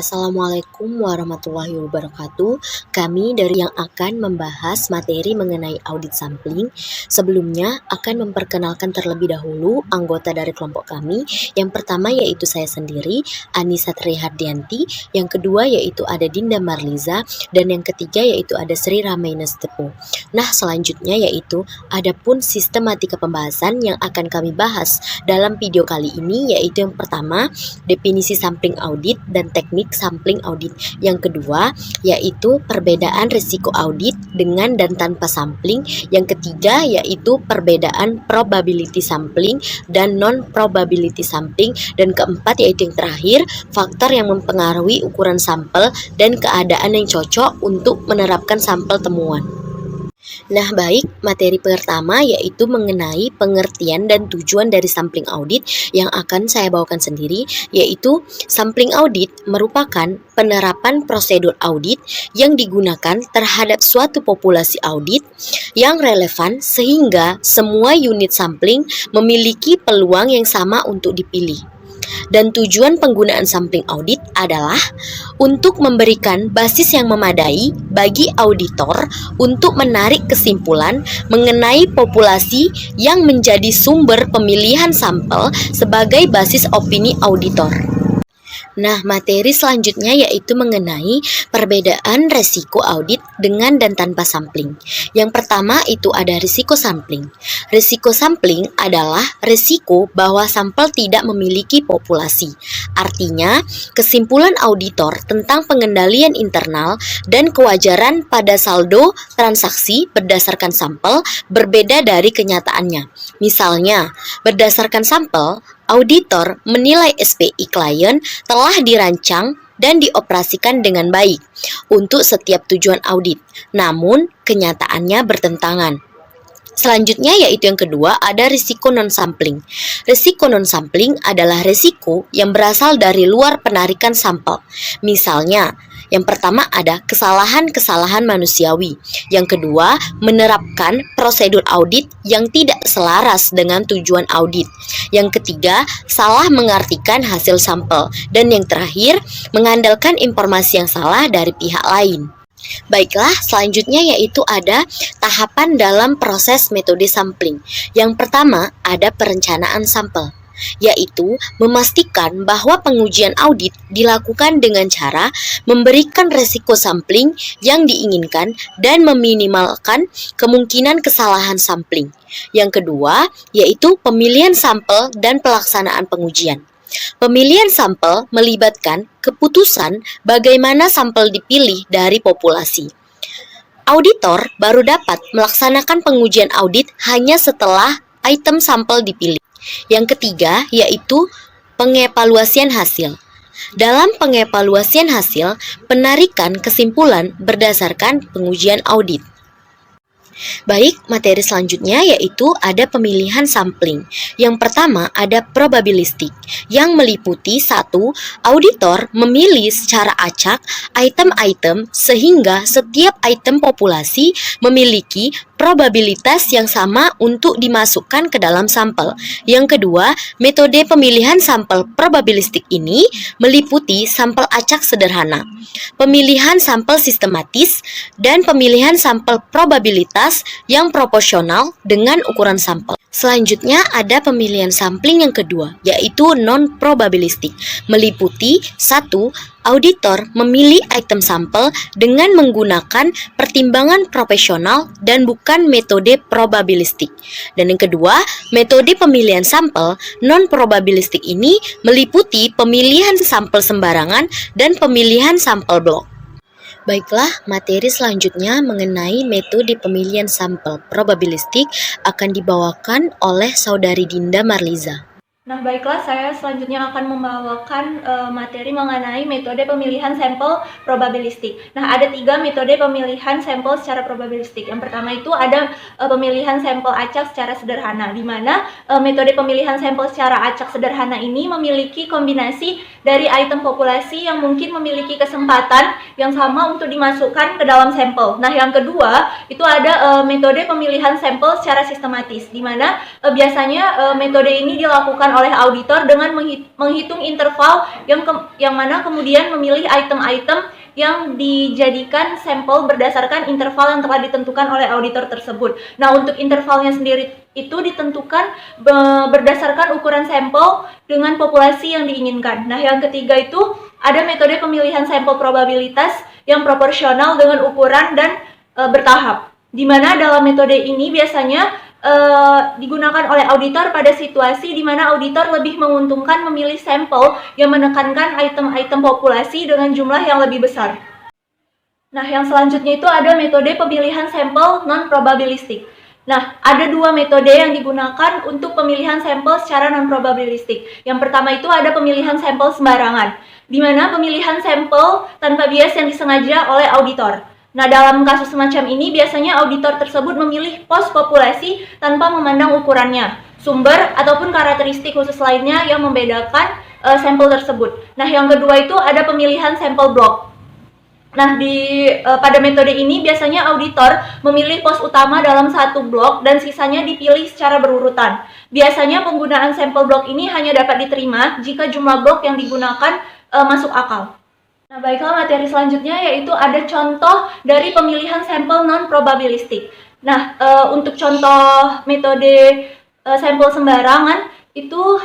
Assalamualaikum warahmatullahi wabarakatuh. Kami dari yang akan membahas materi mengenai audit sampling. Sebelumnya akan memperkenalkan terlebih dahulu anggota dari kelompok kami. Yang pertama yaitu saya sendiri, Anissa Trihardianti. Yang kedua yaitu ada Dinda Marliza. Dan yang ketiga yaitu ada Sri Ramaines Tepu. Nah, selanjutnya yaitu adapun sistematika pembahasan yang akan kami bahas dalam video kali ini, yaitu yang pertama definisi sampling audit dan teknik sampling audit. Yang kedua yaitu perbedaan risiko audit dengan dan tanpa sampling. Yang ketiga yaitu perbedaan probability sampling dan non probability sampling. Dan keempat yaitu yang terakhir, faktor yang mempengaruhi ukuran sampel dan keadaan yang cocok untuk menerapkan sampel temuan. Nah, baik, materi pertama yaitu mengenai pengertian dan tujuan dari sampling audit yang akan saya bawakan sendiri, yaitu sampling audit merupakan penerapan prosedur audit yang digunakan terhadap suatu populasi audit yang relevan sehingga semua unit sampling memiliki peluang yang sama untuk dipilih. Dan tujuan penggunaan sampling audit adalah untuk memberikan basis yang memadai bagi auditor untuk menarik kesimpulan mengenai populasi yang menjadi sumber pemilihan sampel sebagai basis opini auditor. Nah, materi selanjutnya yaitu mengenai perbedaan resiko audit dengan dan tanpa sampling. Yang pertama itu ada risiko sampling. Risiko sampling adalah risiko bahwa sampel tidak memiliki populasi. Artinya, kesimpulan auditor tentang pengendalian internal dan kewajaran pada saldo transaksi berdasarkan sampel berbeda dari kenyataannya. Misalnya, berdasarkan sampel, auditor menilai SPI klien telah dirancang dan dioperasikan dengan baik untuk setiap tujuan audit, namun kenyataannya bertentangan. Selanjutnya yaitu yang kedua ada risiko non-sampling. Risiko non-sampling adalah risiko yang berasal dari luar penarikan sampel. Misalnya, yang pertama ada kesalahan-kesalahan manusiawi. Yang kedua, menerapkan prosedur audit yang tidak selaras dengan tujuan audit. Yang ketiga, salah mengartikan hasil sampel. Dan yang terakhir, mengandalkan informasi yang salah dari pihak lain. Baiklah, selanjutnya yaitu ada tahapan dalam proses metode sampling. Yang pertama ada perencanaan sampel, yaitu memastikan bahwa pengujian audit dilakukan dengan cara memberikan resiko sampling yang diinginkan dan meminimalkan kemungkinan kesalahan sampling. Yang kedua, yaitu pemilihan sampel dan pelaksanaan pengujian. Pemilihan sampel melibatkan keputusan bagaimana sampel dipilih dari populasi. Auditor baru dapat melaksanakan pengujian audit hanya setelah item sampel dipilih. Yang ketiga yaitu pengevaluasian hasil. Dalam pengevaluasian hasil, penarikan kesimpulan berdasarkan pengujian audit. Baik, materi selanjutnya yaitu ada pemilihan sampling. Yang pertama ada probabilistik yang meliputi 1. Auditor memilih secara acak item-item sehingga setiap item populasi memiliki probabilitas yang sama untuk dimasukkan ke dalam sampel. Yang kedua, metode pemilihan sampel probabilistik ini meliputi sampel acak sederhana, pemilihan sampel sistematis, dan pemilihan sampel probabilitas yang proporsional dengan ukuran sampel. Selanjutnya ada pemilihan sampling yang kedua, yaitu non-probabilistik, meliputi 1. Auditor memilih item sampel dengan menggunakan pertimbangan profesional dan bukan metode probabilistik. Dan yang kedua, metode pemilihan sampel non-probabilistik ini meliputi pemilihan sampel sembarangan dan pemilihan sampel blok. Baiklah, materi selanjutnya mengenai metode pemilihan sampel probabilistik akan dibawakan oleh Saudari Dinda Marliza. Nah, baiklah, saya selanjutnya akan membawakan materi mengenai metode pemilihan sampel probabilistik. Nah, ada 3 metode pemilihan sampel secara probabilistik. Yang pertama itu ada pemilihan sampel acak secara sederhana, di mana metode pemilihan sampel secara acak sederhana ini memiliki kombinasi dari item populasi yang mungkin memiliki kesempatan yang sama untuk dimasukkan ke dalam sampel. Nah, yang kedua itu ada metode pemilihan sampel secara sistematis, di mana biasanya metode ini dilakukan ditentukan oleh auditor dengan menghitung interval yang mana kemudian memilih item-item yang dijadikan sampel berdasarkan interval yang telah ditentukan oleh auditor tersebut. Nah, untuk intervalnya sendiri itu ditentukan berdasarkan ukuran sampel dengan populasi yang diinginkan. Nah, yang ketiga itu ada metode pemilihan sampel probabilitas yang proporsional dengan ukuran dan bertahap. Di mana dalam metode ini biasanya digunakan oleh auditor pada situasi di mana auditor lebih menguntungkan memilih sampel yang menekankan item-item populasi dengan jumlah yang lebih besar. Nah, yang selanjutnya itu ada metode pemilihan sampel non-probabilistik. Nah, ada dua metode yang digunakan untuk pemilihan sampel secara non-probabilistik. Yang pertama itu ada pemilihan sampel sembarangan, di mana pemilihan sampel tanpa bias yang disengaja oleh auditor. Nah, dalam kasus semacam ini biasanya auditor tersebut memilih pos populasi tanpa memandang ukurannya, sumber, ataupun karakteristik khusus lainnya yang membedakan sampel tersebut. Nah, yang kedua itu ada pemilihan sampel blok. Nah, pada metode ini biasanya auditor memilih pos utama dalam satu blok dan sisanya dipilih secara berurutan. Biasanya penggunaan sampel blok ini hanya dapat diterima jika jumlah blok yang digunakan masuk akal. Nah, baiklah, materi selanjutnya yaitu ada contoh dari pemilihan sampel non-probabilistik. Nah, untuk contoh metode sampel sembarangan itu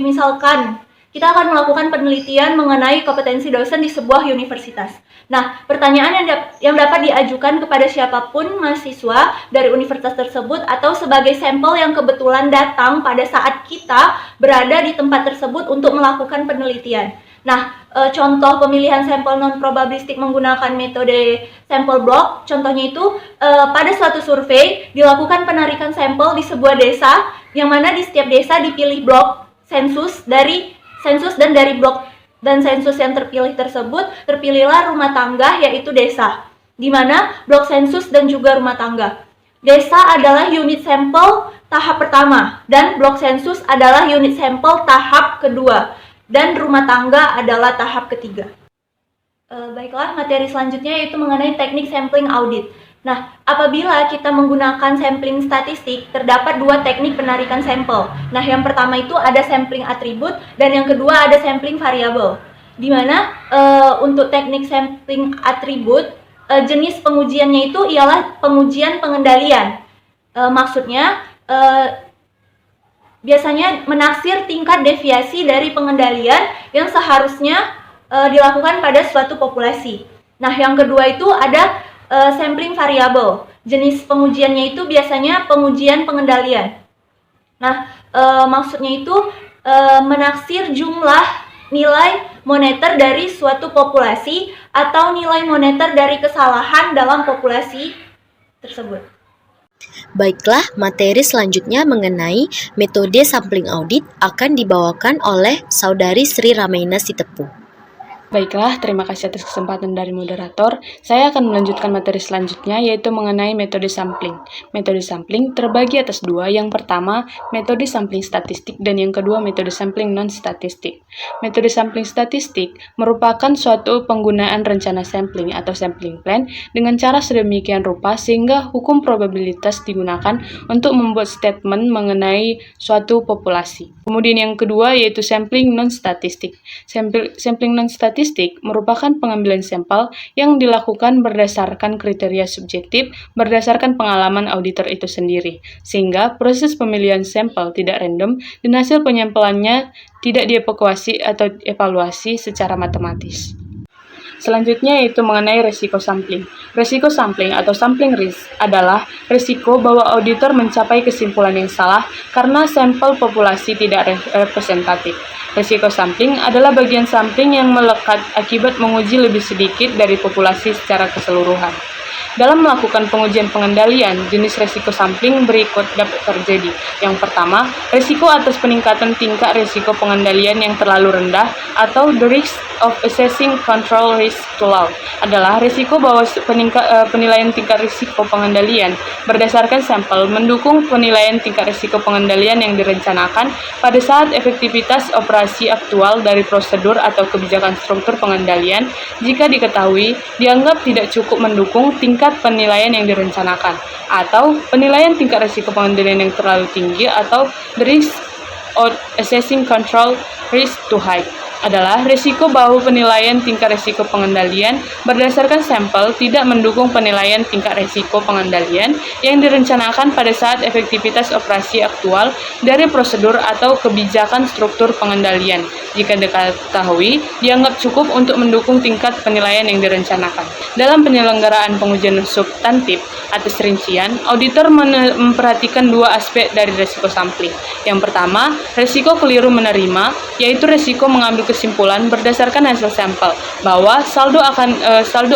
misalkan kita akan melakukan penelitian mengenai kompetensi dosen di sebuah universitas. Nah, pertanyaan yang dapat diajukan kepada siapapun mahasiswa dari universitas tersebut atau sebagai sampel yang kebetulan datang pada saat kita berada di tempat tersebut untuk melakukan penelitian. Nah, contoh pemilihan sampel non-probabilistik menggunakan metode sampel block, contohnya itu pada suatu survei dilakukan penarikan sampel di sebuah desa, yang mana di setiap desa dipilih blok sensus dan dari blok dan sensus yang terpilih tersebut terpilihlah rumah tangga, yaitu desa, di mana blok sensus dan juga rumah tangga. Desa adalah unit sampel tahap pertama dan blok sensus adalah unit sampel tahap kedua. Dan rumah tangga adalah tahap ketiga. Baiklah, materi selanjutnya yaitu mengenai teknik sampling audit. Nah, apabila kita menggunakan sampling statistik, terdapat dua teknik penarikan sampel. Nah, yang pertama itu ada sampling atribut dan yang kedua ada sampling variabel. Di mana untuk teknik sampling atribut, jenis pengujiannya itu ialah pengujian pengendalian. Maksudnya, biasanya menaksir tingkat deviasi dari pengendalian yang seharusnya dilakukan pada suatu populasi. Nah, yang kedua itu ada sampling variabel. Jenis pengujiannya itu biasanya pengujian pengendalian. Nah, maksudnya itu menaksir jumlah nilai moneter dari suatu populasi atau nilai moneter dari kesalahan dalam populasi tersebut. Baiklah, materi selanjutnya mengenai metode sampling audit akan dibawakan oleh Saudari Sri Ramaina Sitepu. Baiklah, terima kasih atas kesempatan dari moderator. Saya akan melanjutkan materi selanjutnya, yaitu mengenai metode sampling. Metode sampling terbagi atas dua. Yang pertama, metode sampling statistik, dan yang kedua, metode sampling non-statistik. Metode sampling statistik merupakan suatu penggunaan rencana sampling atau sampling plan dengan cara sedemikian rupa sehingga hukum probabilitas digunakan untuk membuat statement mengenai suatu populasi. Kemudian yang kedua, yaitu sampling non-statistik. Sampling non-statistik merupakan pengambilan sampel yang dilakukan berdasarkan kriteria subjektif berdasarkan pengalaman auditor itu sendiri, sehingga proses pemilihan sampel tidak random dan hasil penyampelannya tidak dievaluasi atau evaluasi secara matematis. Selanjutnya yaitu mengenai resiko sampling. Resiko sampling atau sampling risk adalah resiko bahwa auditor mencapai kesimpulan yang salah karena sampel populasi tidak representatif. Resiko sampling adalah bagian sampling yang melekat akibat menguji lebih sedikit dari populasi secara keseluruhan. Dalam melakukan pengujian pengendalian, jenis resiko sampling berikut dapat terjadi. Yang pertama, resiko atas peningkatan tingkat resiko pengendalian yang terlalu rendah atau the risk of assessing control risk too low adalah resiko bahwa penilaian tingkat risiko pengendalian berdasarkan sampel mendukung penilaian tingkat risiko pengendalian yang direncanakan pada saat efektivitas operasi aktual dari prosedur atau kebijakan struktur pengendalian jika diketahui dianggap tidak cukup mendukung tingkat penilaian yang direncanakan, atau penilaian tingkat risiko pengendalian yang terlalu tinggi atau the risk of assessing control risk to high adalah risiko bahwa penilaian tingkat risiko pengendalian berdasarkan sampel tidak mendukung penilaian tingkat risiko pengendalian yang direncanakan pada saat efektivitas operasi aktual dari prosedur atau kebijakan struktur pengendalian jika diketahui dianggap cukup untuk mendukung tingkat penilaian yang direncanakan. Dalam penyelenggaraan pengujian substantif atas rincian, auditor memperhatikan dua aspek dari risiko sampling. Yang pertama, risiko keliru menerima, yaitu risiko mengambil kesimpulan berdasarkan hasil sampel bahwa saldo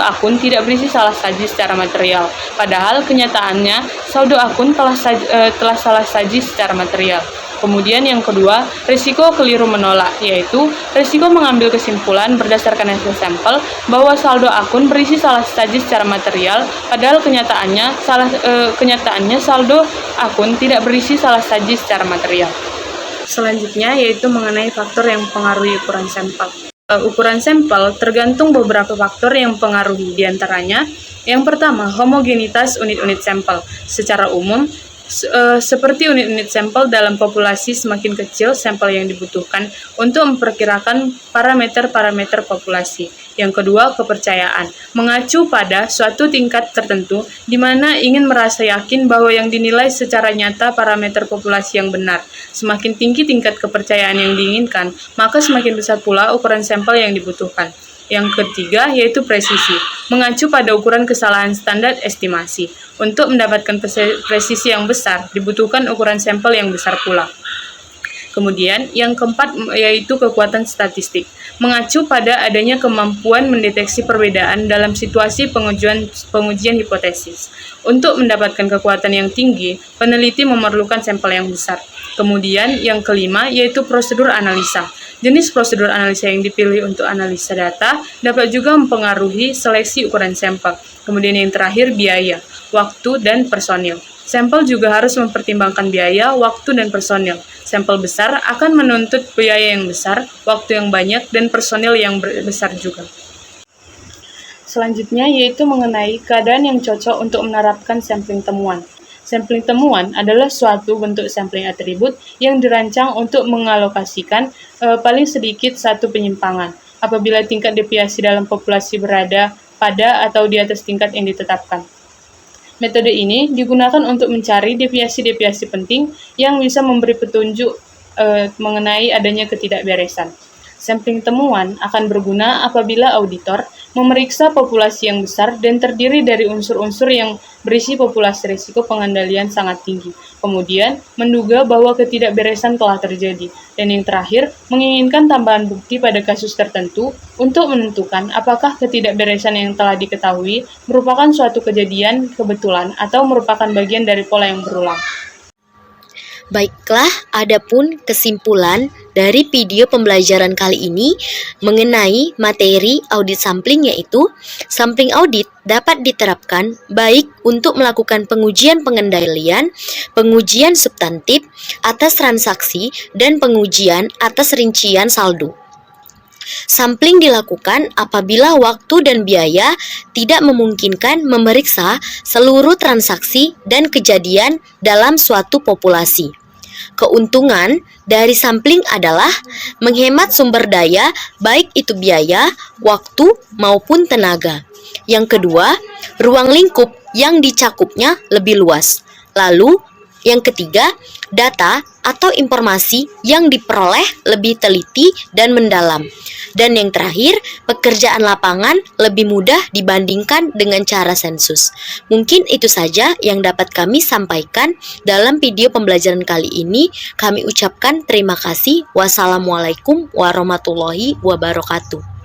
akun tidak berisi salah saji secara material, padahal kenyataannya saldo akun telah salah saji secara material. Kemudian yang kedua, risiko keliru menolak, yaitu risiko mengambil kesimpulan berdasarkan hasil sampel bahwa saldo akun berisi salah saji secara material, padahal kenyataannya saldo akun tidak berisi salah saji secara material. Selanjutnya yaitu mengenai faktor yang mempengaruhi ukuran sampel. Ukuran sampel tergantung beberapa faktor yang mempengaruhi, diantaranya yang pertama, homogenitas unit-unit sampel. Secara umum, seperti unit-unit sampel dalam populasi semakin kecil sampel yang dibutuhkan untuk memperkirakan parameter-parameter populasi. Yang kedua, kepercayaan. Mengacu pada suatu tingkat tertentu di mana ingin merasa yakin bahwa yang dinilai secara nyata parameter populasi yang benar. Semakin tinggi tingkat kepercayaan yang diinginkan, maka semakin besar pula ukuran sampel yang dibutuhkan. Yang ketiga, yaitu presisi. Mengacu pada ukuran kesalahan standar estimasi. Untuk mendapatkan presisi yang besar, dibutuhkan ukuran sampel yang besar pula. Kemudian, yang keempat yaitu kekuatan statistik. Mengacu pada adanya kemampuan mendeteksi perbedaan dalam situasi pengujian hipotesis. Untuk mendapatkan kekuatan yang tinggi, peneliti memerlukan sampel yang besar. Kemudian, yang kelima yaitu prosedur analisa. Jenis prosedur analisa yang dipilih untuk analisa data dapat juga mempengaruhi seleksi ukuran sampel. Kemudian yang terakhir, biaya, waktu, dan personil. Sampel juga harus mempertimbangkan biaya, waktu, dan personil. Sampel besar akan menuntut biaya yang besar, waktu yang banyak, dan personil yang besar juga. Selanjutnya yaitu mengenai keadaan yang cocok untuk menerapkan sampling temuan. Sampling temuan adalah suatu bentuk sampling atribut yang dirancang untuk mengalokasikan paling sedikit satu penyimpangan apabila tingkat deviasi dalam populasi berada pada atau di atas tingkat yang ditetapkan. Metode ini digunakan untuk mencari deviasi-deviasi penting yang bisa memberi petunjuk mengenai adanya ketidakberesan. Sampling temuan akan berguna apabila auditor memeriksa populasi yang besar dan terdiri dari unsur-unsur yang berisi populasi risiko pengendalian sangat tinggi. Kemudian, menduga bahwa ketidakberesan telah terjadi. Dan yang terakhir, menginginkan tambahan bukti pada kasus tertentu untuk menentukan apakah ketidakberesan yang telah diketahui merupakan suatu kejadian kebetulan atau merupakan bagian dari pola yang berulang. Baiklah, adapun kesimpulan dari video pembelajaran kali ini mengenai materi audit sampling, yaitu sampling audit dapat diterapkan baik untuk melakukan pengujian pengendalian, pengujian substantif atas transaksi, dan pengujian atas rincian saldo. Sampling dilakukan apabila waktu dan biaya tidak memungkinkan memeriksa seluruh transaksi dan kejadian dalam suatu populasi. Keuntungan dari sampling adalah menghemat sumber daya, baik itu biaya, waktu, maupun tenaga. Yang kedua, ruang lingkup yang dicakupnya lebih luas. Lalu, yang ketiga, data atau informasi yang diperoleh lebih teliti dan mendalam. Dan yang terakhir, pekerjaan lapangan lebih mudah dibandingkan dengan cara sensus. Mungkin itu saja yang dapat kami sampaikan dalam video pembelajaran kali ini. Kami ucapkan terima kasih. Wassalamualaikum warahmatullahi wabarakatuh.